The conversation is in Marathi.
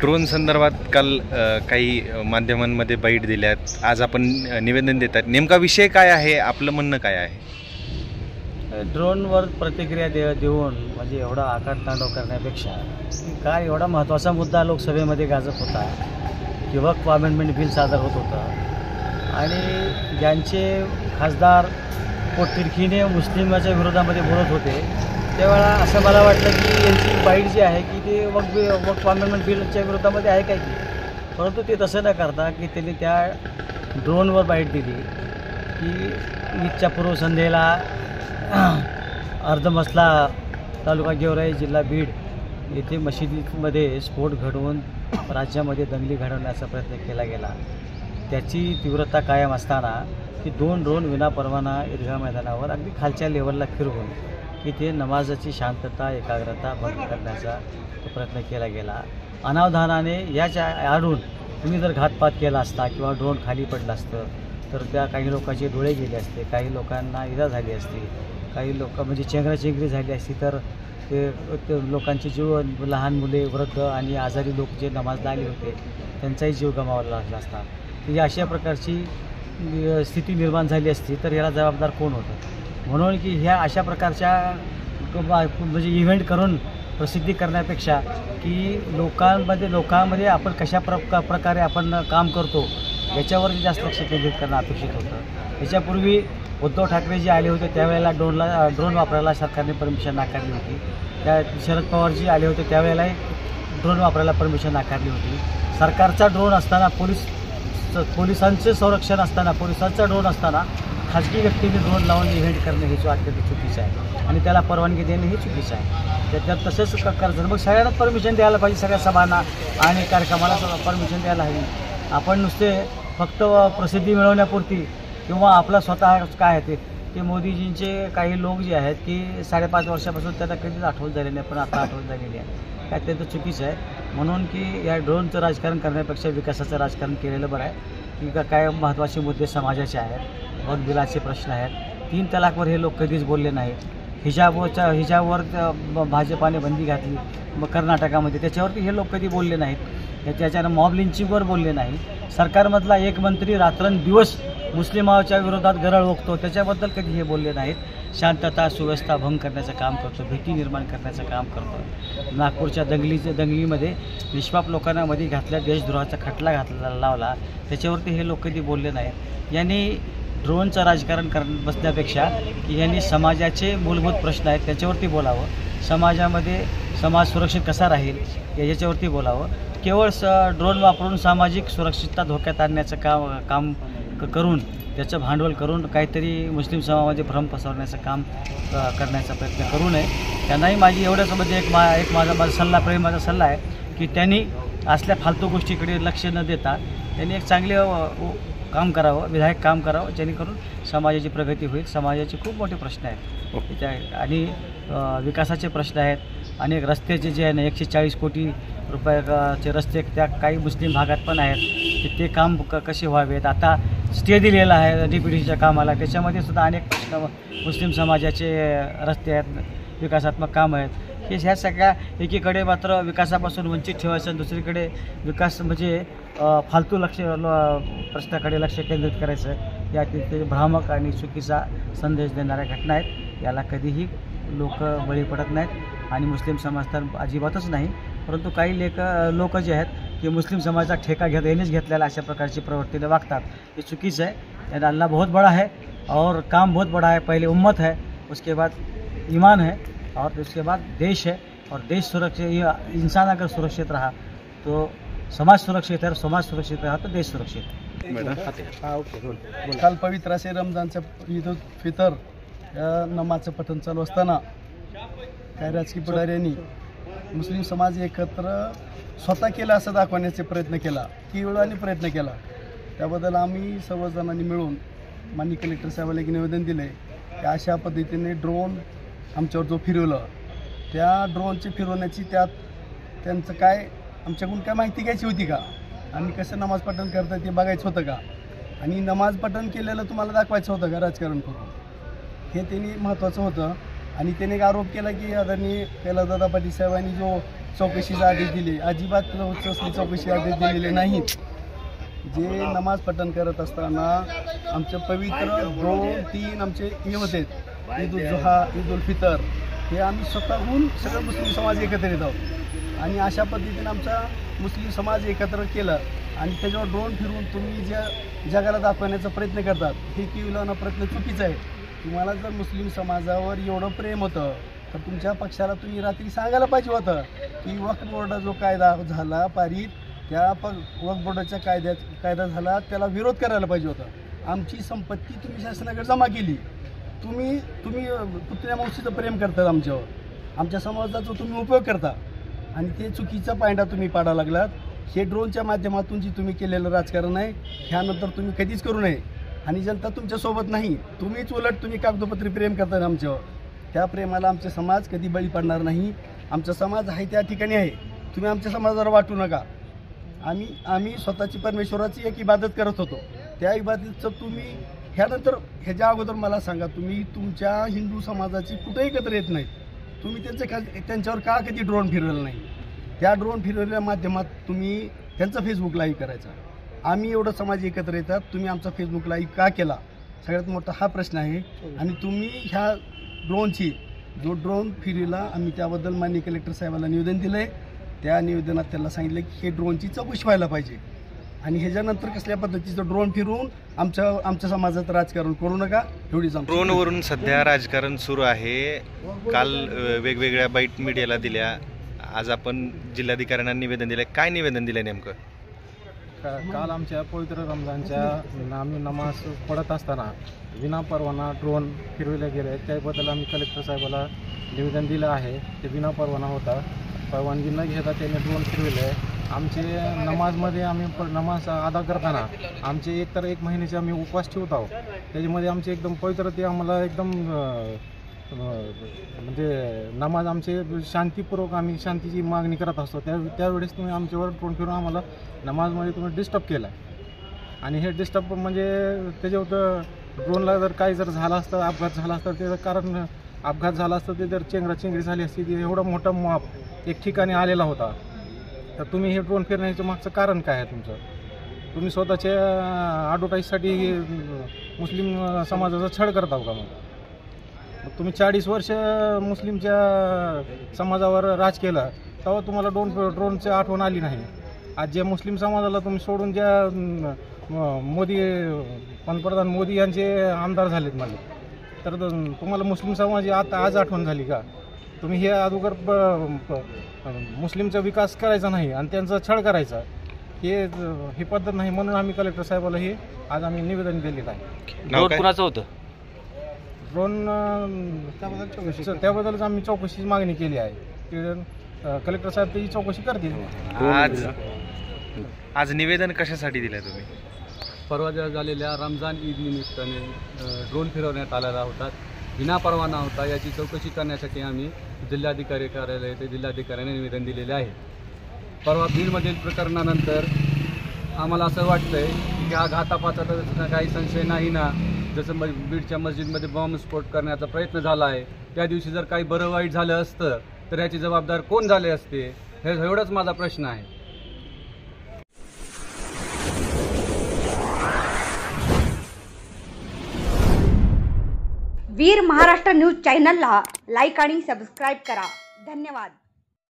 ड्रोन संदर्भात काल काही माध्यमांमध्ये बाईट दिल्यात, आज आपण निवेदन देतात, नेमका विषय काय आहे, आपलं म्हणणं काय आहे? ड्रोनवर प्रतिक्रिया देऊन म्हणजे एवढा आकांडतांडव करण्यापेक्षा काय एवढा महत्त्वाचा मुद्दा लोकसभेमध्ये गाजत होता किंवा अमेंडमेंट बिल सादर होत होतं आणि ज्यांचे खासदार पोटतिडकीने मुस्लिमाच्या विरोधामध्ये बोलत होते त्यावेळेला असं मला वाटलं की यांची बाईट जी आहे की ते वक्फ अमेंडमेंट बिलच्या विरोधामध्ये आहे काय की, परंतु ते तसं न करता की त्यांनी त्या ड्रोनवर बाईट दिली की ईदच्या पूर्वसंध्येला अर्धमसला तालुका गेवराई जिल्हा बीड येथे मशिदीमध्ये स्फोट घडवून राज्यामध्ये दंगली घडवण्याचा प्रयत्न केला गेला. त्याची तीव्रता कायम असताना की 2 ड्रोन विनापरवाना ईदगाह मैदानावर अगदी खालच्या लेवलला फिरवून की ते नमाजाची शांतता एकाग्रता भंग करण्याचा प्रयत्न केला गेला. अनावधानाने याच्या आडून तुम्ही जर घातपात केला असता किंवा ड्रोन खाली पडलं असतं तर त्या काही लोकांचे डोळे गेले असते, काही लोकांना इजा झाली असती, काही लोक म्हणजे चेंगराचेंगरी झाली असती, तर ते लोकांचे जीव, लहान मुले, वृद्ध आणि आजारी लोक जे नमाजला आले होते त्यांचाही जीव गमावावा लागला असता. तर अशा प्रकारची स्थिती निर्माण झाली असती तर याला जबाबदार कोण होतं? म्हणून की ह्या अशा प्रकारच्या म्हणजे इव्हेंट करून प्रसिद्धी करण्यापेक्षा की लोकांमध्ये आपण कशा प्रकारे आपण काम करतो याच्यावर जास्त लक्ष केंद्रित करणं अपेक्षित होतं. याच्यापूर्वी उद्धव ठाकरे जे आले होते त्यावेळेला ड्रोन वापरायला सरकारने परमिशन नाकारली होती. त्या शरद पवारजी आले होते त्यावेळेलाही ड्रोन वापरायला परमिशन नाकारली होती. सरकारचा ड्रोन असताना पोलिसांचे संरक्षण असताना, पोलिसांचा ड्रोन असताना खाजगी व्यक्तीने ड्रोन लावून इव्हेंट करणे हे जो अत्यंत चुकीचं आहे आणि त्याला परवानगी देणे हे चुकीचं आहे. त्याच्यात तसंच करायचं मग सगळ्यांनाच परमिशन द्यायला पाहिजे, सगळ्या सभांना आणि कार्यक्रमाला परमिशन द्यायला हवी. आपण नुसते फक्त प्रसिद्धी मिळवण्यापुरती किंवा आपला स्वतः काय आहे ते मोदीजींचे काही लोक जे आहेत की 5.5 वर्षापासून त्यांना कधीच आठवण झालेली नाही, पण आता आठवण झालेली आहे. काय ते तर चुकीचं आहे. म्हणून की या ड्रोनचं राजकारण करण्यापेक्षा विकासाचं राजकारण केलेलं बरं आहे. की काय महत्त्वाचे मुद्दे समाजाचे आहेत, वक्फ बिलाचे प्रश्न आहेत, 3 तलाकवर हे लोक कधीच बोलले नाहीत. हिजाबवर भाजपाने बंदी घातली मग कर्नाटकामध्ये, त्याच्यावरती हे लोक कधी बोलले नाहीत. त्याच्यानं मॉब लिंचिंगवर बोलले नाही. सरकारमधला एक मंत्री रात्रंदिवस मुस्लिमाच्या विरोधात गरळ ओकतो त्याच्याबद्दल कधी हे बोलले नाहीत. शांतता सुव्यवस्था भंग करण्याचं काम करतो, भीती निर्माण करण्याचं काम करतो. नागपूरच्या दंगलीमध्ये निष्पाप लोकांना मध्ये घातल्या, देशद्रोहाचा खटला लावला, त्याच्यावरती हे लोक कधी बोलले नाहीत. यांनी ड्रोनचं राजकारण बसण्यापेक्षा की यांनी समाजाचे मूलभूत प्रश्न आहेत त्याच्यावरती बोलावं, समाजामध्ये समाज सुरक्षित कसा राहील याच्यावरती बोलावं. केवळ ड्रोन वापरून सामाजिक सुरक्षितता धोक्यात आणण्याचं काम करून त्याचं भांडवल करून काहीतरी मुस्लिम समाजामध्ये भ्रम पसरवण्याचं काम करण्याचा प्रयत्न करू नये. त्यांनाही माझी एवढंच म्हणजे माझा सल्ला आहे की त्यांनी असल्या फालतू गोष्टीकडे लक्ष न देता त्यांनी एक चांगले काम करावं, विधायक काम करावं, जेणेकरून समाजाची प्रगती होईल. समाजाचे खूप मोठे प्रश्न आहेत आणि विकासाचे प्रश्न आहेत. अनेक रस्त्याचे जे आहे ना 140 कोटी रुपयाचे रस्ते त्या काही मुस्लिम भागात पण आहेत, ते काम कसे व्हावेत. आता स्टे दिलेला आहे DPDCच्या कामाला, त्याच्यामध्ये सुद्धा अनेक प्रश्न मुस्लिम समाजाचे रस्ते आहेत, विकासात्मक काम आहेत. हे ह्या सगळ्या एकीकडे मात्र विकासापासून वंचित ठेवायचं आणि दुसरीकडे विकास म्हणजे फालतू प्रश्नाकडे लक्ष केंद्रित करायचं, या ते भ्रामक आणि चुकीचा संदेश देणाऱ्या घटना आहेत. याला कधीही लोक बळी पडत नाहीत आणि मुस्लिम समाज तर अजिबातच नाही. परंतु काही लोक जे आहेत की मुस्लिम समाजाचा ठेका यांनीच घेतलेला अशा प्रकारची प्रवृत्तीने वागतात, हे चुकीचं आहे. यानी अल्लाह बहुत बड़ा है और काम बहुत बड़ा है. पहले उम्मत है, उसके बाद ईमान है और उसके बाद देश है. और देश सुरक्षित, इंसान अगर सुरक्षित रहा तो समाज सुरक्षित है, और समाज सुरक्षित रहा तो देश सुरक्षित है. काल पवित्र असे रमजानचं ईद उल फितर या नमाजचं पठण चालू असताना काही राजकीय पुढाऱ्यांनी मुस्लिम समाज एकत्र स्वतः केला असं दाखवण्याचा प्रयत्न केला, किवळाने प्रयत्न केला. त्याबद्दल आम्ही सर्वजणांनी मिळून माननीय कलेक्टर साहेबांना एक निवेदन दिले की अशा पद्धतीने ड्रोन आमच्यावर जो फिरवलं त्या ड्रोनची फिरवण्याची त्यांचं काय आमच्याकडून काय माहिती घ्यायची होती का, आणि कसं नमाज पठण करतात ते बघायचं होतं का, आणि नमाज पठण केलेलं तुम्हाला दाखवायचं होतं का राजकारण करून, हे त्यांनी महत्त्वाचं होतं. आणि त्याने एक आरोप केला की आदरणीय कैलासदादा पाटील साहेबांनी जो चौकशीचा आदेश दिले, अजिबात कसली चौकशी आदेश दिलेले नाहीत. जे नमाज पठण करत असताना आमचे पवित्र 2-3 आमचे ईद आहेत, ईद उल जुहा, ईद उल फितर, हे आम्ही स्वतःहून सगळं मुस्लिम समाज एकत्र येत आहोत. आणि अशा पद्धतीने आमचा मुस्लिम समाज एकत्र केला आणि त्याच्यावर ड्रोन फिरवून तुम्ही ज्या जगाला दाखवण्याचा प्रयत्न करतात, हे किवलाना प्रयत्न चुकीचा आहे. तुम्हाला जर मुस्लिम समाजावर एवढं प्रेम होतं तर तुमच्या पक्षाला तुम्ही रात्री सांगायला पाहिजे होतं की वक्फ बोर्डा जो कायदा झाला पारित, त्या वक्फ बोर्डाच्या कायदा झाला त्याला विरोध करायला पाहिजे होता. आमची संपत्ती तुम्ही शासनाकडे जमा केली, तुम्ही पुतण्या मावशीचं प्रेम करतात आमच्यावर, आमच्या समाजाचा तुम्ही उपयोग करता आणि ते चुकीचा पायंडा तुम्ही पाडा लागलात. हे ड्रोनच्या माध्यमातून जी तुम्ही केलेलं राजकारण आहे, ह्यानंतर तुम्ही कधीच करू नये. आणि जनता तुमच्यासोबत नाही, तुम्हीच उलट तुम्ही कागदोपत्री प्रेम करता आमच्यावर. त्या प्रेमाला आमचे समाज कधी बळी पडणार नाही. आमचा समाज आहे त्या ठिकाणी आहे, तुम्ही आमच्या समाजावर वाटू नका. आम्ही स्वतःची परमेश्वराची एक इबादत करत होतो, त्या इबादतीचं तुम्ही ह्यानंतर ह्याच्या अगोदर मला सांगा, तुम्ही तुमच्या हिंदू समाजाची कुठे एकत्र येत नाहीत, तुम्ही त्यांच्यावर का कधी ड्रोन फिरवलं नाही? त्या ड्रोन फिरवलेल्या माध्यमात तुम्ही त्यांचा फेसबुक लाईव्ह करायचा. आम्ही एवढं समाज एकत्र येतात, तुम्ही आमचा फेसबुक लाईव्ह का केला? सगळ्यात मोठा हा प्रश्न आहे. आणि तुम्ही ह्या ड्रोनची जो ड्रोन फिरविला, आम्ही त्याबद्दल माननीय कलेक्टर साहेबांना निवेदन दिलं आहे. त्या निवेदनात त्यांना सांगितलं की हे ड्रोनची चौकशी व्हायला पाहिजे आणि ह्याच्यानंतर कसल्या पद्धतीचं ड्रोन फिरवून आमच्या समाजात राजकारण करू नका, एवढीच. ड्रोनवरून सध्या राजकारण सुरू आहे. काल वेगवेगळ्या बाईट मीडियाला दिल्या, आज आपण जिल्हाधिकाऱ्यांना निवेदन दिलं. काय निवेदन दिलं नेमकं? काल आमच्या पवित्र रमजानच्या आम्ही नमाज पढत असताना विनापरवाना ड्रोन फिरवले गेले, त्याबद्दल आम्ही कलेक्टर साहेबाला निवेदन दिलं आहे. ते विनापरवाना होता, परवानगी न घेता त्याने ड्रोन फिरवले. आमचे नमाजमध्ये आम्ही नमाज अदा करताना आमचे एकतर 1 महिन्याचे आम्ही उपवास ठेवत आहोत, त्याच्यामध्ये आमचे एकदम पवित्र ते आम्हाला एकदम म्हणजे नमाज आमचे शांतीपूर्वक आम्ही शांतीची मागणी करत असतो. त्यावेळेस तुम्ही आमच्यावर ड्रोन फिरून आम्हाला नमाजमध्ये तुम्ही डिस्टर्ब केला. आणि हे डिस्टर्ब म्हणजे त्याच्यावर ड्रोनला जर काही जर झालं असतं, अपघात झाला असता, त्याचं कारण अपघात झाला असतं, ते जर चेंगराचेंगरी झाली असती, ते एवढा मोठा मॉब एक ठिकाणी आलेला होता, तर तुम्ही हे ड्रोन फिरण्याचं मागचं कारण काय आहे तुमचं? तुम्ही स्वतःच्या ॲडव्हर्टाईजसाठी मुस्लिम समाजाचा छळ करता का? मग तुम्ही 40 वर्ष मुस्लिमच्या समाजावर राज केला, तेव्हा तुम्हाला ड्रोनची आठवण आली नाही. आज ज्या मुस्लिम समाजाला तुम्ही सोडून ज्या पंतप्रधान मोदी यांचे आमदार झालेत मला, तर तुम्हाला मुस्लिम समाज आज आठवण झाली का? तुम्ही हे अगोदर मुस्लिमचा विकास करायचा नाही आणि त्यांचा छळ करायचा, ही पद्धत नाही. म्हणून आम्ही कलेक्टर साहेबाला हे आज आम्ही निवेदन दिलेलं आहे. ड्रोन कुणाचं होतं? ड्रोन त्याबद्दलच आम्ही चौकशीची मागणी केली आहे. कलेक्टर साहेब त्याची चौकशी करतील. आज निवेदन कशासाठी दिलं तुम्ही? परवा झालेल्या रमजान ईद निमित्ताने ड्रोन फिरवण्यात आलेला होता, विनापरवाना होता. याची चौकशी करण्यासाठी आम्ही जिल्हाधिकारी कार्यालय ते जिल्हाधिकाऱ्यांनी निवेदन दिलेले आहे. परवा बीडमधील प्रकरणानंतर आम्हाला असं वाटतं आहे की हा घातापाताचा काही संशय नाही ना. जसं बीडच्या मस्जिदमध्ये बॉम्बस्फोट करण्याचा प्रयत्न झाला आहे, त्या दिवशी जर काही बरं वाईट झालं असतं तर याची जबाबदार कोण झाले असते, हे एवढाच माझा प्रश्न आहे. वीर महाराष्ट्र न्यूज चॅनलला लाईक आणि सबस्क्राईब करा. धन्यवाद.